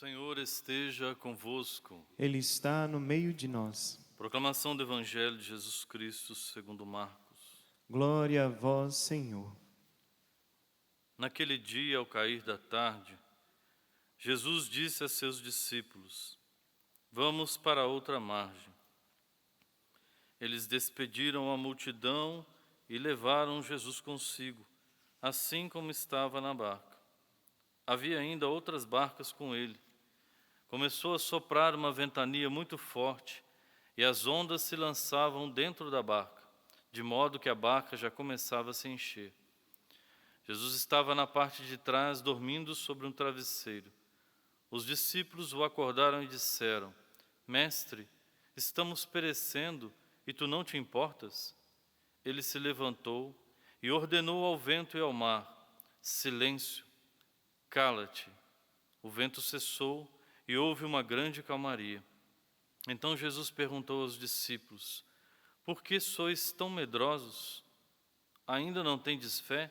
Senhor esteja convosco. Ele está no meio de nós. Proclamação do Evangelho de Jesus Cristo segundo Marcos. Glória a vós, Senhor. Naquele dia, ao cair da tarde, Jesus disse a seus discípulos: Vamos para outra margem. Eles despediram a multidão e levaram Jesus consigo, assim como estava na barca. Havia ainda outras barcas com ele. Começou a soprar uma ventania muito forte e as ondas se lançavam dentro da barca, de modo que a barca já começava a se encher. Jesus estava na parte de trás, dormindo sobre um travesseiro. Os discípulos o acordaram e disseram: Mestre, estamos perecendo e tu não te importas? Ele se levantou e ordenou ao vento e ao mar: Silêncio, cala-te. O vento cessou e houve uma grande calmaria. Então Jesus perguntou aos discípulos: Por que sois tão medrosos? Ainda não tendes fé?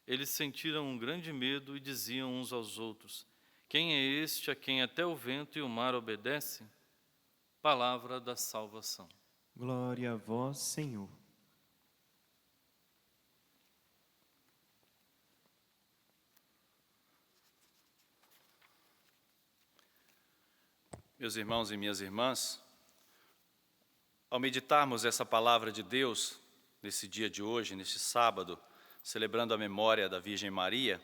Eles sentiram um grande medo e diziam uns aos outros: Quem é este a quem até o vento e o mar obedecem? Palavra da salvação. Glória a vós, Senhor. Meus irmãos e minhas irmãs, ao meditarmos essa palavra de Deus, nesse dia de hoje, neste sábado, celebrando a memória da Virgem Maria,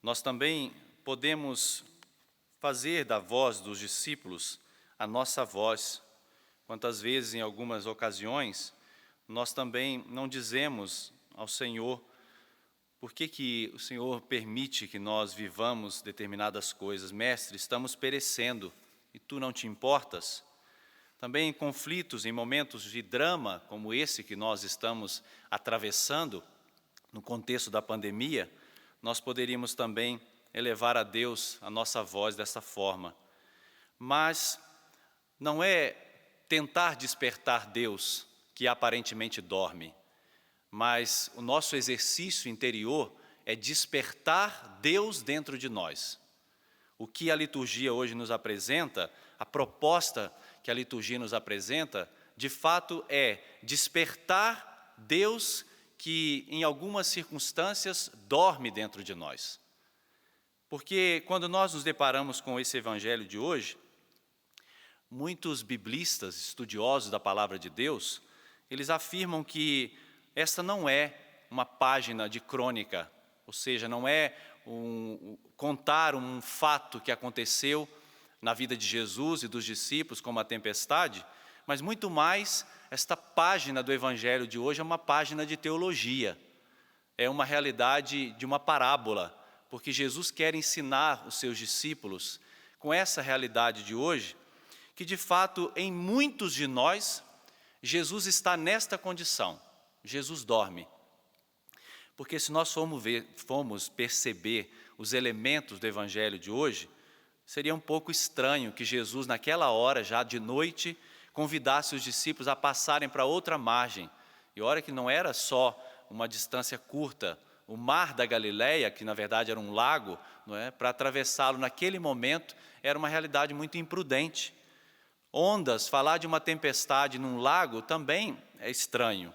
nós também podemos fazer da voz dos discípulos a nossa voz. Quantas vezes, em algumas ocasiões, nós também não dizemos ao Senhor por que o Senhor permite que nós vivamos determinadas coisas. Mestre, estamos perecendo e tu não te importas? Também em conflitos, em momentos de drama como esse que nós estamos atravessando, no contexto da pandemia, nós poderíamos também elevar a Deus a nossa voz dessa forma. Mas não é tentar despertar Deus que aparentemente dorme, mas o nosso exercício interior é despertar Deus dentro de nós. O que a liturgia hoje nos apresenta, a proposta que a liturgia nos apresenta, de fato é despertar Deus que em algumas circunstâncias dorme dentro de nós. Porque quando nós nos deparamos com esse evangelho de hoje, muitos biblistas, estudiosos da palavra de Deus, eles afirmam que esta não é uma página de crônica, ou seja, não é contar um fato que aconteceu na vida de Jesus e dos discípulos, como a tempestade, mas muito mais, esta página do Evangelho de hoje é uma página de teologia, é uma realidade de uma parábola, porque Jesus quer ensinar os seus discípulos com essa realidade de hoje, que de fato em muitos de nós, Jesus está nesta condição, Jesus dorme. Porque se nós formos perceber os elementos do Evangelho de hoje, seria um pouco estranho que Jesus, naquela hora, já de noite, convidasse os discípulos a passarem para outra margem. E olha que não era só uma distância curta, o mar da Galileia, que na verdade era um lago, não é? Para atravessá-lo naquele momento, era uma realidade muito imprudente. Ondas, falar de uma tempestade num lago também é estranho.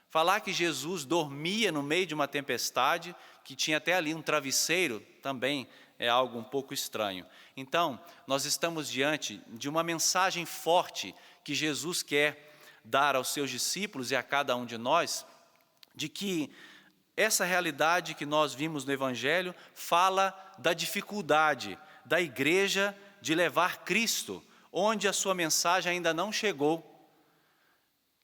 Falar que Jesus dormia no meio de uma tempestade, que tinha até ali um travesseiro, também é algo um pouco estranho. Então, nós estamos diante de uma mensagem forte que Jesus quer dar aos seus discípulos e a cada um de nós, de que essa realidade que nós vimos no Evangelho fala da dificuldade da igreja de levar Cristo, onde a sua mensagem ainda não chegou.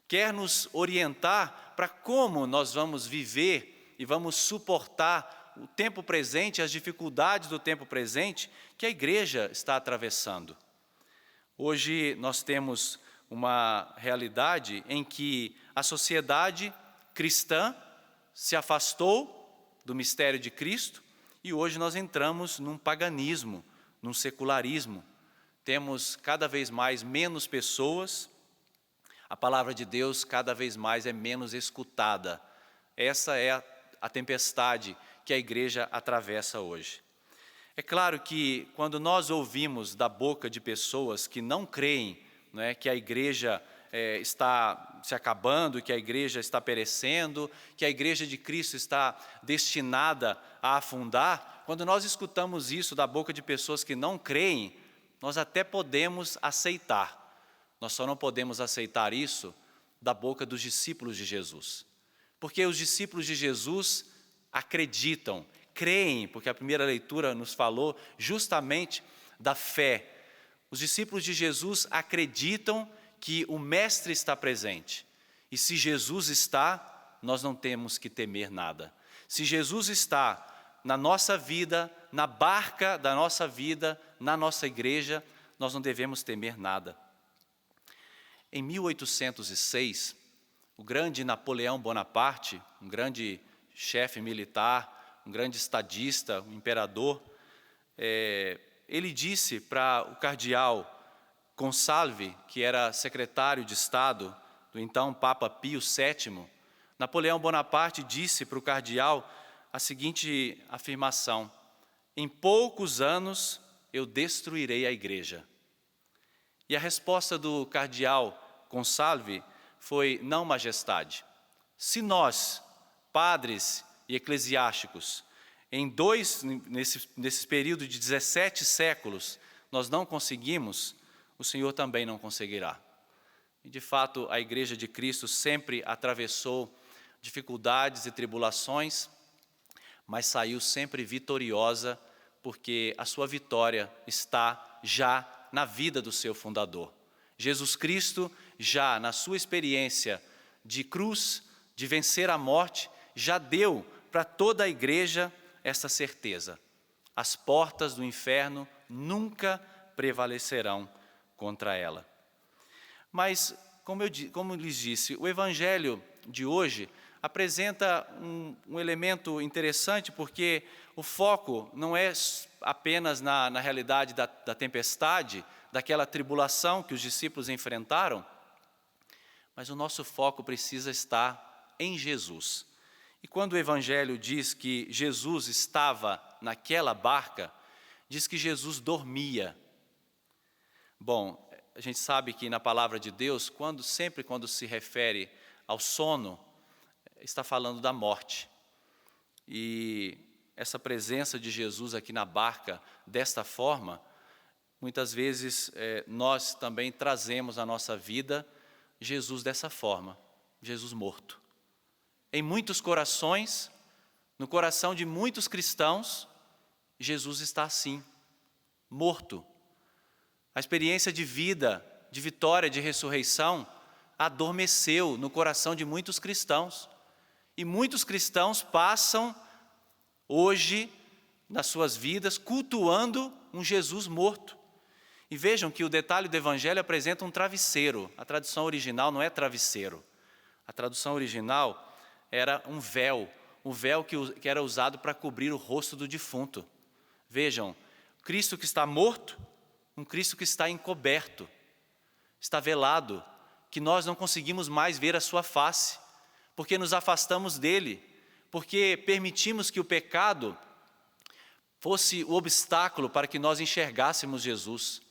Quer nos orientar para como nós vamos viver e vamos suportar o tempo presente, as dificuldades do tempo presente que a igreja está atravessando. Hoje nós temos uma realidade em que a sociedade cristã se afastou do mistério de Cristo e hoje nós entramos num paganismo, num secularismo. Temos cada vez mais menos pessoas, a palavra de Deus cada vez mais é menos escutada. Essa é a tempestade que a igreja atravessa hoje. É claro que quando nós ouvimos da boca de pessoas que não creem, né, que a igreja está se acabando, que a igreja está perecendo, que a igreja de Cristo está destinada a afundar, quando nós escutamos isso da boca de pessoas que não creem, nós até podemos aceitar. Nós só não podemos aceitar isso da boca dos discípulos de Jesus. Porque os discípulos de Jesus acreditam, creem, porque a primeira leitura nos falou justamente da fé. Os discípulos de Jesus acreditam que o Mestre está presente. E se Jesus está, nós não temos que temer nada. Se Jesus está na nossa vida, na barca da nossa vida, na nossa igreja, nós não devemos temer nada. Em 1806, o grande Napoleão Bonaparte, um grande chefe militar, um grande estadista, um imperador, ele disse para o cardeal Consalvi, que era secretário de Estado do então Papa Pio VII, Napoleão Bonaparte disse para o cardeal a seguinte afirmação: em poucos anos eu destruirei a igreja. E a resposta do cardeal Consalvi foi: não, majestade. Se nós, padres e eclesiásticos, nesse período de 17 séculos, nós não conseguimos, o Senhor também não conseguirá. E de fato, a Igreja de Cristo sempre atravessou dificuldades e tribulações, mas saiu sempre vitoriosa, porque a sua vitória está já na vida do seu fundador. Jesus Cristo, já na sua experiência de cruz, de vencer a morte, já deu para toda a igreja essa certeza: as portas do inferno nunca prevalecerão contra ela. Mas, como lhes disse, o Evangelho de hoje apresenta um elemento interessante, porque o foco não é apenas na realidade da tempestade, daquela tribulação que os discípulos enfrentaram, mas o nosso foco precisa estar em Jesus. E quando o Evangelho diz que Jesus estava naquela barca, diz que Jesus dormia. Bom, a gente sabe que na palavra de Deus, sempre quando se refere ao sono, está falando da morte. E essa presença de Jesus aqui na barca, desta forma, muitas vezes nós também trazemos à nossa vida Jesus dessa forma, Jesus morto. Em muitos corações, no coração de muitos cristãos, Jesus está assim, morto. A experiência de vida, de vitória, de ressurreição, adormeceu no coração de muitos cristãos. E muitos cristãos passam hoje, nas suas vidas, cultuando um Jesus morto. E vejam que o detalhe do Evangelho apresenta um travesseiro. A tradução original não é travesseiro. A tradução original era um véu que era usado para cobrir o rosto do defunto. Vejam, Cristo que está morto, um Cristo que está encoberto, está velado, que nós não conseguimos mais ver a sua face, porque nos afastamos dele, porque permitimos que o pecado fosse o obstáculo para que nós enxergássemos Jesus.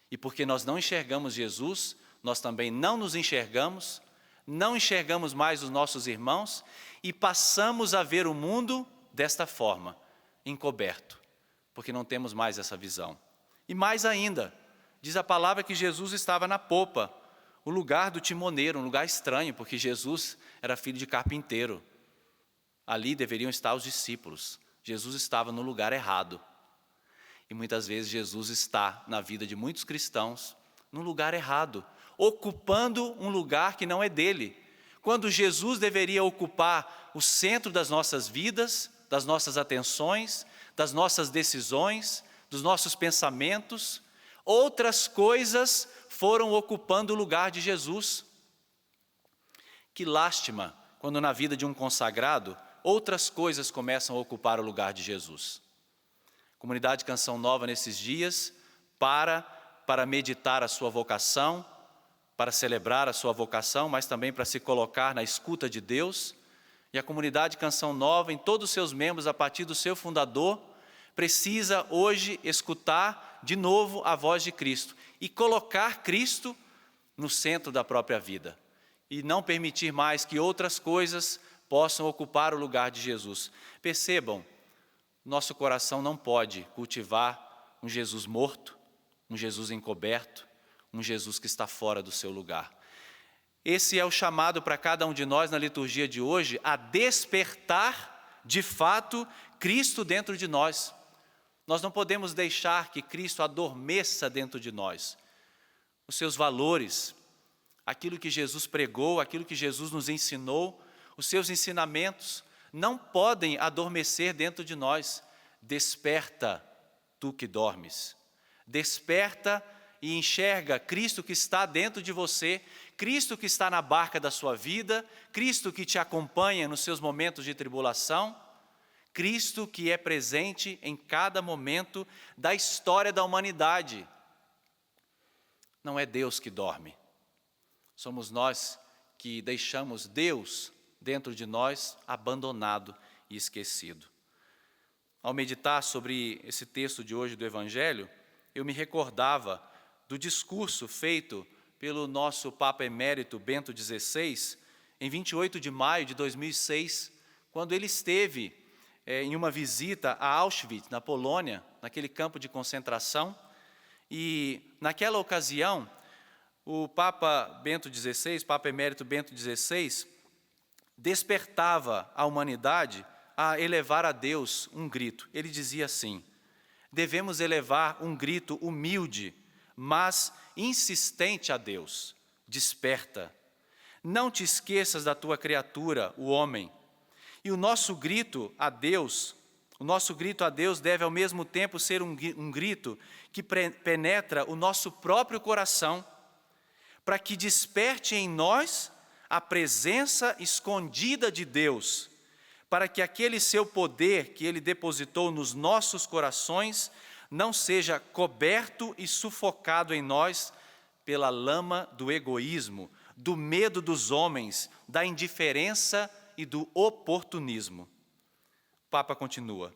E porque nós não enxergamos Jesus, nós também não nos enxergamos, não enxergamos mais os nossos irmãos e passamos a ver o mundo desta forma, encoberto, porque não temos mais essa visão. E mais ainda, diz a palavra que Jesus estava na popa, o lugar do timoneiro, um lugar estranho, porque Jesus era filho de carpinteiro. Ali deveriam estar os discípulos. Jesus estava no lugar errado. E muitas vezes Jesus está na vida de muitos cristãos no lugar errado, ocupando um lugar que não é dele. Quando Jesus deveria ocupar o centro das nossas vidas, das nossas atenções, das nossas decisões, dos nossos pensamentos, outras coisas foram ocupando o lugar de Jesus. Que lástima quando na vida de um consagrado, outras coisas começam a ocupar o lugar de Jesus. Comunidade Canção Nova nesses dias para meditar a sua vocação, para celebrar a sua vocação, mas também para se colocar na escuta de Deus. E a Comunidade Canção Nova, em todos os seus membros, a partir do seu fundador, precisa hoje escutar de novo a voz de Cristo e colocar Cristo no centro da própria vida e não permitir mais que outras coisas possam ocupar o lugar de Jesus. Percebam, nosso coração não pode cultivar um Jesus morto, um Jesus encoberto, um Jesus que está fora do seu lugar. Esse é o chamado para cada um de nós na liturgia de hoje, a despertar, de fato, Cristo dentro de nós. Nós não podemos deixar que Cristo adormeça dentro de nós. Os seus valores, aquilo que Jesus pregou, aquilo que Jesus nos ensinou, os seus ensinamentos, não podem adormecer dentro de nós. Desperta, tu que dormes. Desperta e enxerga Cristo que está dentro de você, Cristo que está na barca da sua vida, Cristo que te acompanha nos seus momentos de tribulação, Cristo que é presente em cada momento da história da humanidade. Não é Deus que dorme, somos nós que deixamos Deus dentro de nós abandonado e esquecido. Ao meditar sobre esse texto de hoje do Evangelho, eu me recordava do discurso feito pelo nosso Papa Emérito Bento XVI, em 28 de maio de 2006, quando ele esteve em uma visita a Auschwitz, na Polônia, naquele campo de concentração, e naquela ocasião, o Papa Bento XVI, Papa Emérito Bento XVI, despertava a humanidade a elevar a Deus um grito. Ele dizia assim: devemos elevar um grito humilde, mas insistente a Deus. Desperta. Não te esqueças da tua criatura, o homem. E o nosso grito a Deus deve ao mesmo tempo ser um grito que penetra o nosso próprio coração, para que desperte em nós a presença escondida de Deus, para que aquele seu poder que Ele depositou nos nossos corações não seja coberto e sufocado em nós pela lama do egoísmo, do medo dos homens, da indiferença e do oportunismo. O Papa continua: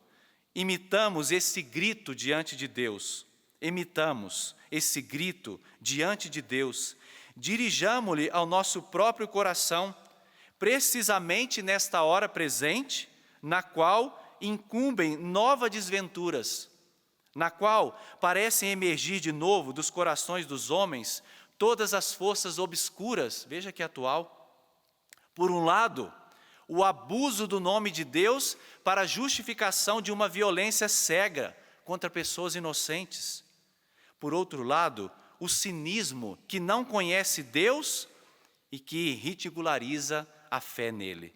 imitamos esse grito diante de Deus, dirijamo-lhe ao nosso próprio coração, precisamente nesta hora presente, na qual incumbem novas desventuras, na qual parecem emergir de novo dos corações dos homens todas as forças obscuras, veja que atual. Por um lado, o abuso do nome de Deus para a justificação de uma violência cega contra pessoas inocentes. Por outro lado, o cinismo que não conhece Deus e que ridiculariza a fé nele.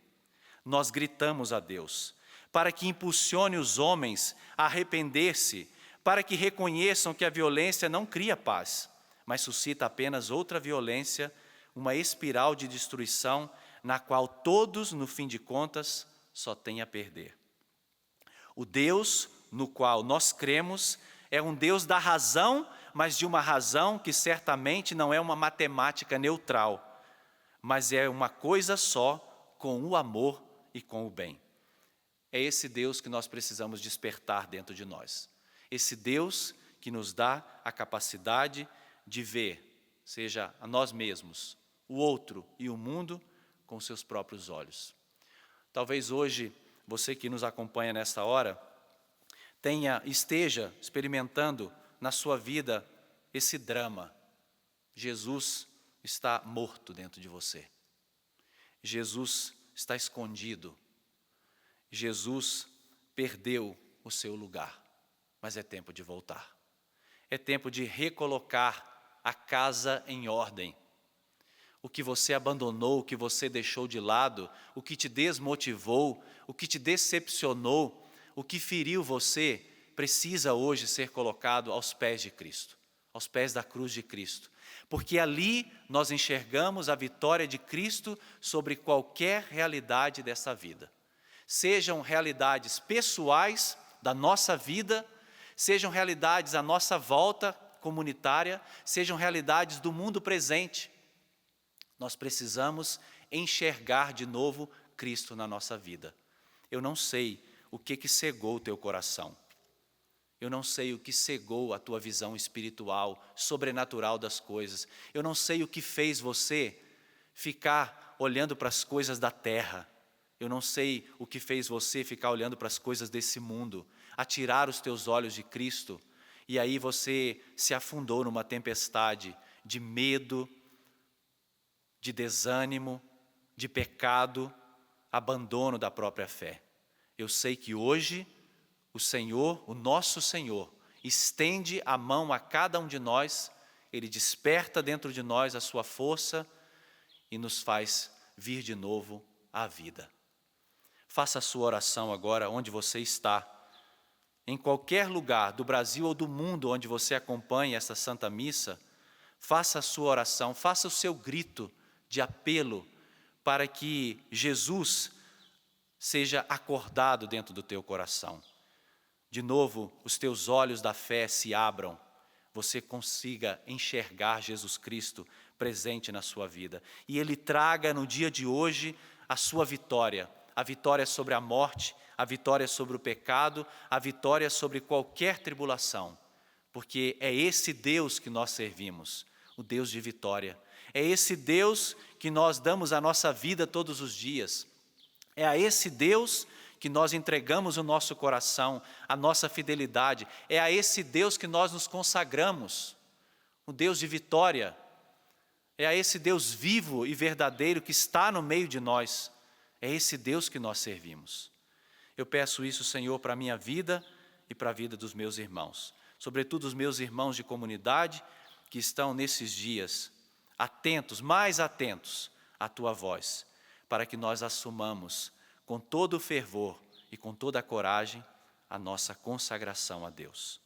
Nós gritamos a Deus para que impulsione os homens a arrepender-se, para que reconheçam que a violência não cria paz, mas suscita apenas outra violência, uma espiral de destruição na qual todos, no fim de contas, só têm a perder. O Deus no qual nós cremos é um Deus da razão, mas de uma razão que certamente não é uma matemática neutral, mas é uma coisa só com o amor e com o bem. É esse Deus que nós precisamos despertar dentro de nós. Esse Deus que nos dá a capacidade de ver, seja a nós mesmos, o outro e o mundo, com seus próprios olhos. Talvez hoje, você que nos acompanha nesta hora, esteja experimentando na sua vida esse drama. Jesus está morto dentro de você. Jesus está escondido. Jesus perdeu o seu lugar, mas é tempo de voltar. É tempo de recolocar a casa em ordem. O que você abandonou, o que você deixou de lado, o que te desmotivou, o que te decepcionou, o que feriu você, precisa hoje ser colocado aos pés de Cristo, aos pés da cruz de Cristo. Porque ali nós enxergamos a vitória de Cristo sobre qualquer realidade dessa vida. Sejam realidades pessoais da nossa vida, sejam realidades à nossa volta comunitária, sejam realidades do mundo presente. Nós precisamos enxergar de novo Cristo na nossa vida. Eu não sei o que cegou o teu coração. Eu não sei o que cegou a tua visão espiritual, sobrenatural das coisas. Eu não sei o que fez você ficar olhando para as coisas da terra. Eu não sei o que fez você ficar olhando para as coisas desse mundo, atirar os teus olhos de Cristo, e aí você se afundou numa tempestade de medo, de desânimo, de pecado, abandono da própria fé. Eu sei que hoje o Senhor, o nosso Senhor, estende a mão a cada um de nós, Ele desperta dentro de nós a sua força e nos faz vir de novo à vida. Faça a sua oração agora onde você está, em qualquer lugar do Brasil ou do mundo onde você acompanha essa Santa Missa. Faça a sua oração, faça o seu grito de apelo para que Jesus seja acordado dentro do teu coração. De novo, os teus olhos da fé se abram, você consiga enxergar Jesus Cristo presente na sua vida. E Ele traga no dia de hoje a sua vitória, a vitória sobre a morte, a vitória sobre o pecado, a vitória sobre qualquer tribulação. Porque é esse Deus que nós servimos, o Deus de vitória. É esse Deus que nós damos a nossa vida todos os dias. É a esse Deus que nós entregamos o nosso coração, a nossa fidelidade. É a esse Deus que nós nos consagramos, o Deus de vitória. É a esse Deus vivo e verdadeiro que está no meio de nós. É esse Deus que nós servimos. Eu peço isso, Senhor, para a minha vida e para a vida dos meus irmãos. Sobretudo os meus irmãos de comunidade que estão nesses dias atentos, mais atentos à Tua voz, para que nós assumamos com todo o fervor e com toda a coragem a nossa consagração a Deus.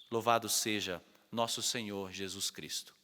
Louvado seja nosso Senhor Jesus Cristo.